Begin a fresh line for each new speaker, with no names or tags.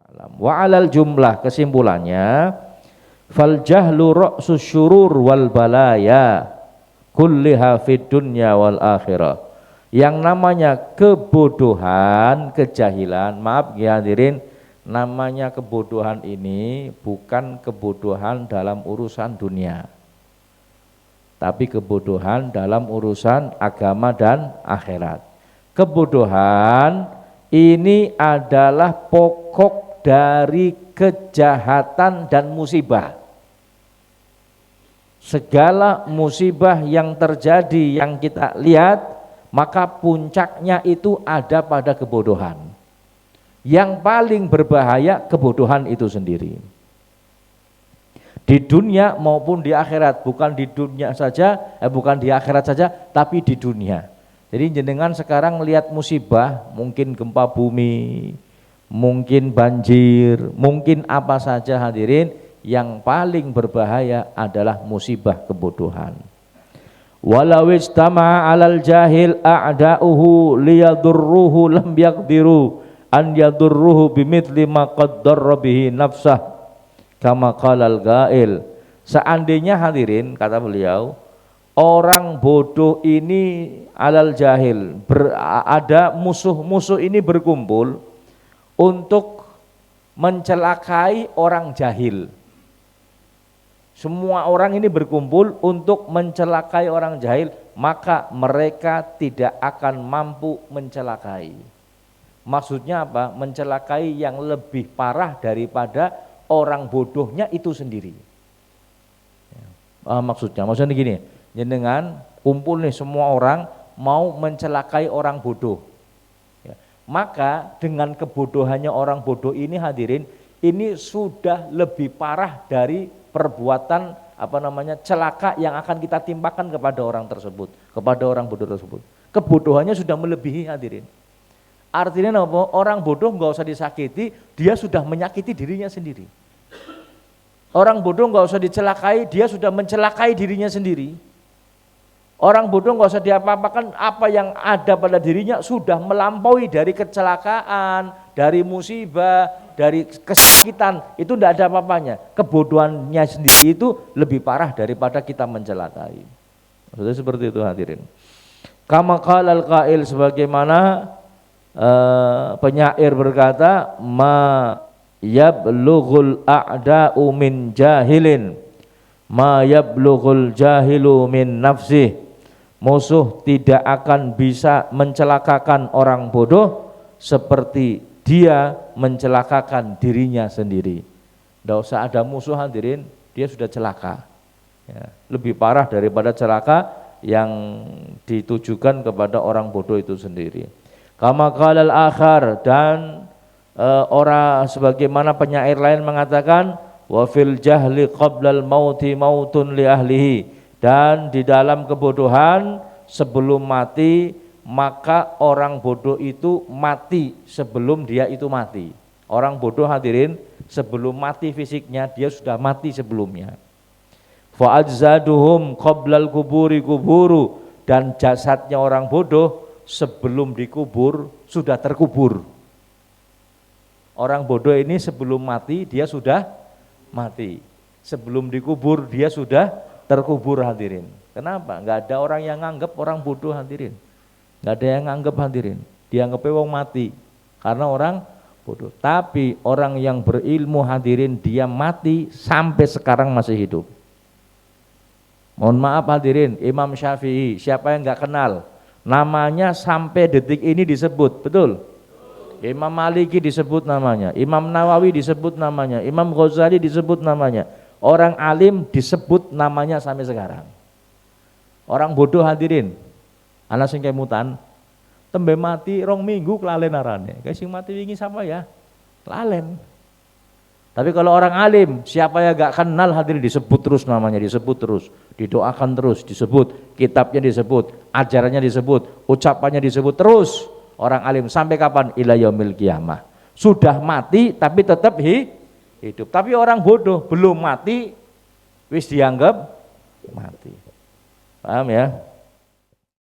a'lam. Wa 'alal jumlah, kesimpulannya, fal jahlu ra'sus syurur wal balaya kulliha fid dunya wal akhirah. Yang namanya kebodohan, kejahilan, maaf ya hadirin, namanya kebodohan ini bukan kebodohan dalam urusan dunia, tapi kebodohan dalam urusan agama dan akhirat. Kebodohan ini adalah pokok dari kejahatan dan musibah. Segala musibah yang terjadi yang kita lihat, maka puncaknya itu ada pada kebodohan. Yang paling berbahaya kebodohan itu sendiri. Di dunia maupun di akhirat, bukan di dunia saja, bukan di akhirat saja, tapi di dunia. Jadi jenengan sekarang melihat musibah, mungkin gempa bumi, mungkin banjir, mungkin apa saja hadirin, yang paling berbahaya adalah musibah kebodohan. Walau istama'a 'alal jahil a'da'uhu liyadurruhu lam yaqdiru an yadurruhu bimithli ma qaddara bihi nafsah kama qalal gail. Seandainya hadirin, kata beliau, orang bodoh ini 'alal jahil, ada musuh-musuh ini berkumpul untuk mencelakai orang jahil. Semua orang ini berkumpul untuk mencelakai orang jahil, maka mereka tidak akan mampu mencelakai. Maksudnya apa? Mencelakai yang lebih parah daripada orang bodohnya itu sendiri. Maksudnya gini, jenengan kumpul nih semua orang mau mencelakai orang bodoh. Maka dengan kebodohannya orang bodoh ini hadirin, ini sudah lebih parah dari perbuatan celaka yang akan kita timpakan kepada orang tersebut, kepada orang bodoh tersebut. Kebodohannya sudah melebihi hadirin. Artinya apa? Orang bodoh nggak usah disakiti, dia sudah menyakiti dirinya sendiri. Orang bodoh nggak usah dicelakai, dia sudah mencelakai dirinya sendiri. Orang bodoh nggak usah diapa-apakan, apa yang ada pada dirinya sudah melampaui dari kecelakaan, dari musibah, dari kesakitan, itu tidak ada apa-apanya. Kebodohannya sendiri itu lebih parah daripada kita mencelakai. Maksudnya seperti itu hadirin. Kama qalal qail, sebagaimana penyair berkata, ma yablughul a'da'u min jahilin ma yablughul jahilu min nafsih. Musuh tidak akan bisa mencelakakan orang bodoh seperti dia mencelakakan dirinya sendiri. Tidak usah ada musuh hadirin, dia sudah celaka. Ya, lebih parah daripada celaka yang ditujukan kepada orang bodoh itu sendiri. Kama qalal akhar, dan orang sebagaimana penyair lain mengatakan, wa fil jahli qablal mauti mautun li ahlihi, dan di dalam kebodohan sebelum mati, maka orang bodoh itu mati sebelum dia itu mati. Orang bodoh hadirin, sebelum mati fisiknya dia sudah mati sebelumnya. Fa ajzaduhum qablal kuburi kuburu, dan jasadnya orang bodoh sebelum dikubur sudah terkubur. Orang bodoh ini sebelum mati dia sudah mati, sebelum dikubur dia sudah terkubur hadirin. Kenapa? Enggak ada orang yang nganggap orang bodoh hadirin. Enggak ada yang nganggap hadirin. Dianggapnya wong mati karena orang bodoh. Tapi orang yang berilmu hadirin, dia mati sampai sekarang masih hidup. Mohon maaf hadirin, Imam Syafi'i, siapa yang enggak kenal? Namanya sampai detik ini disebut, betul? Imam Maliki disebut namanya, Imam Nawawi disebut namanya, Imam Ghazali disebut namanya. Orang alim disebut namanya sampai sekarang. Orang bodoh hadirin, anak sing kemutan, tembe mati rong minggu kelalen arane. Kayak sing mati wingi sama ya, kelalen. Tapi kalau orang alim, siapa yang gak kenal hadirin disebut terus namanya, disebut terus, didoakan terus, disebut, kitabnya disebut, ajarannya disebut, ucapannya disebut terus. Orang alim sampai kapan? Ila yaumil qiyamah. Sudah mati tapi tetap hidup. Tapi orang bodoh belum mati wis dianggap mati. Paham ya?